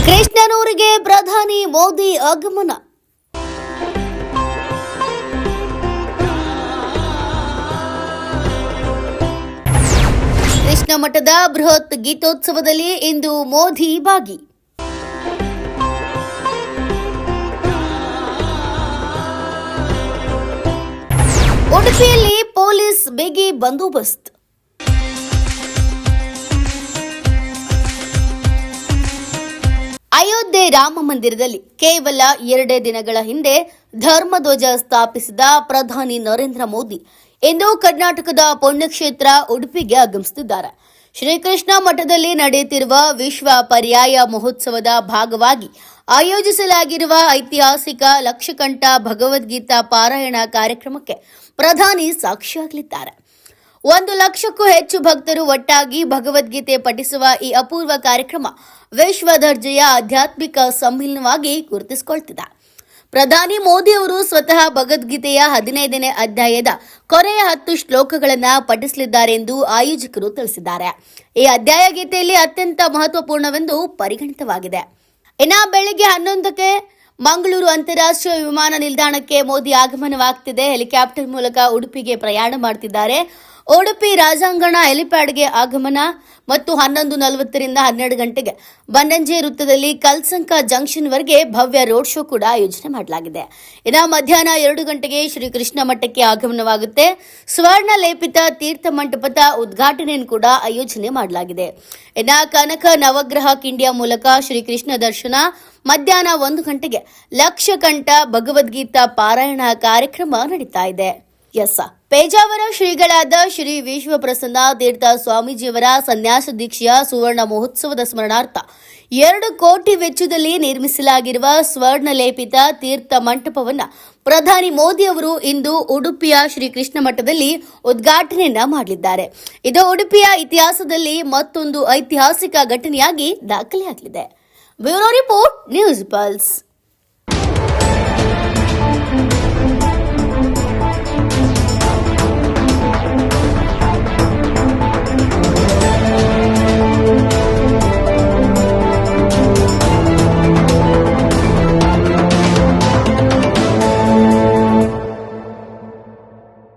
ಕೃಷ್ಣನೂರಿಗೆ ಪ್ರಧಾನಿ ಮೋದಿ ಆಗಮನ. ಕೃಷ್ಣ ಮಠದ ಬೃಹತ್ ಗೀತೋತ್ಸವದಲ್ಲಿ ಇಂದು ಮೋದಿ ಭಾಗಿ. ಉಡುಪಿಯಲ್ಲಿ ಪೊಲೀಸ್ ಬಿಗಿ ಬಂದೋಬಸ್ತ್. ಅಯೋಧ್ಯೆ ರಾಮ ಮಂದಿರದಲ್ಲಿ ಕೇವಲ 2 ದಿನಗಳ ಹಿಂದೆ ಧರ್ಮಧ್ವಜ ಸ್ಥಾಪಿಸಿದ ಪ್ರಧಾನಿ ನರೇಂದ್ರ ಮೋದಿ ಇಂದು ಕರ್ನಾಟಕದ ಪುಣ್ಯಕ್ಷೇತ್ರ ಉಡುಪಿಗೆ ಆಗಮಿಸುತ್ತಿದ್ದಾರೆ. ಶ್ರೀಕೃಷ್ಣ ಮಠದಲ್ಲಿ ನಡೆಯುತ್ತಿರುವ ವಿಶ್ವ ಪರ್ಯಾಯ ಮಹೋತ್ಸವದ ಭಾಗವಾಗಿ ಆಯೋಜಿಸಲಾಗಿರುವ ಐತಿಹಾಸಿಕ ಲಕ್ಷಕಂಠ ಭಗವದ್ಗೀತಾ ಪಾರಾಯಣ ಕಾರ್ಯಕ್ರಮಕ್ಕೆ ಪ್ರಧಾನಿ ಸಾಕ್ಷಿಯಾಗಲಿದ್ದಾರೆ. 1 ಲಕ್ಷಕ್ಕೂ ಹೆಚ್ಚು ಭಕ್ತರು ಒಟ್ಟಾಗಿ ಭಗವದ್ಗೀತೆ ಪಠಿಸುವ ಈ ಅಪೂರ್ವ ಕಾರ್ಯಕ್ರಮ ವಿಶ್ವ ದರ್ಜೆಯ ಆಧ್ಯಾತ್ಮಿಕ ಸಮ್ಮಿಲನವಾಗಿ ಗುರುತಿಸಿಕೊಳ್ತಿದೆ. ಪ್ರಧಾನಿ ಮೋದಿ ಅವರು ಸ್ವತಃ ಭಗವದ್ಗೀತೆಯ 15ನೇ ಅಧ್ಯಾಯದ ಕೊನೆಯ 10 ಶ್ಲೋಕಗಳನ್ನು ಪಠಿಸಲಿದ್ದಾರೆ ಎಂದು ಆಯೋಜಕರು ತಿಳಿಸಿದ್ದಾರೆ. ಈ ಅಧ್ಯಾಯ ಗೀತೆಯಲ್ಲಿ ಅತ್ಯಂತ ಮಹತ್ವಪೂರ್ಣವೆಂದು ಪರಿಗಣಿತವಾಗಿದೆ. ಇನ್ನು ಬೆಳಗ್ಗೆ 11ಕ್ಕೆ ಮಂಗಳೂರು ಅಂತಾರಾಷ್ಟ್ರೀಯ ವಿಮಾನ ನಿಲ್ದಾಣಕ್ಕೆ ಮೋದಿ ಆಗಮನವಾಗ್ತಿದೆ. ಹೆಲಿಕಾಪ್ಟರ್ ಮೂಲಕ ಉಡುಪಿಗೆ ಪ್ರಯಾಣ ಮಾಡುತ್ತಿದ್ದಾರೆ. ಉಡುಪಿ ರಾಜಾಂಗಣ ಹೆಲಿಪ್ಯಾಡ್ಗೆ ಆಗಮನ ಮತ್ತು 11:40ರಿಂದ 12 ಗಂಟೆಗೆ ಬನ್ನಂಜೆ ವೃತ್ತದಲ್ಲಿ ಕಲ್ಸಂಕ ಜಂಕ್ಷನ್ವರೆಗೆ ಭವ್ಯ ರೋಡ್ ಶೋ ಕೂಡ ಆಯೋಜನೆ ಮಾಡಲಾಗಿದೆ. ಇನ್ನು ಮಧ್ಯಾಹ್ನ 2 ಗಂಟೆಗೆ ಶ್ರೀಕೃಷ್ಣ ಮಠಕ್ಕೆ ಆಗಮನವಾಗುತ್ತೆ. ಸ್ವರ್ಣ ಲೇಪಿತ ತೀರ್ಥ ಮಂಟಪದ ಉದ್ಘಾಟನೆಯನ್ನು ಕೂಡ ಆಯೋಜನೆ ಮಾಡಲಾಗಿದೆ. ಇನ್ನು ಕನಕ ನವಗ್ರಹ ಕಿಂಡಿಯ ಮೂಲಕ ಶ್ರೀಕೃಷ್ಣ ದರ್ಶನ. ಮಧ್ಯಾಹ್ನ 1 ಗಂಟೆಗೆ ಲಕ್ಷಕಂಠ ಭಗವದ್ಗೀತಾ ಪಾರಾಯಣ ಕಾರ್ಯಕ್ರಮ ನಡೀತಾ ಇದೆ. ಪೇಜಾವರ ಶ್ರೀಗಳಾದ ಶ್ರೀ ವಿಶ್ವಪ್ರಸನ್ನ ತೀರ್ಥ ಸ್ವಾಮೀಜಿಯವರ ಸನ್ಯಾಸ ದೀಕ್ಷೆಯ ಸುವರ್ಣ ಮಹೋತ್ಸವದ ಸ್ಮರಣಾರ್ಥ 2 ಕೋಟಿ ವೆಚ್ಚದಲ್ಲಿ ನಿರ್ಮಿಸಲಾಗಿರುವ ಸ್ವರ್ಣ ಲೇಪಿತ ತೀರ್ಥ ಮಂಟಪವನ್ನು ಪ್ರಧಾನಿ ಮೋದಿ ಅವರು ಇಂದು ಉಡುಪಿಯ ಶ್ರೀಕೃಷ್ಣ ಮಠದಲ್ಲಿ ಉದ್ಘಾಟನೆಯನ್ನ ಮಾಡಲಿದ್ದಾರೆ. ಇದು ಉಡುಪಿಯ ಇತಿಹಾಸದಲ್ಲಿ ಮತ್ತೊಂದು ಐತಿಹಾಸಿಕ ಘಟನೆಯಾಗಿ ದಾಖಲೆಯಾಗಲಿದೆ. Bureau report, News pulse.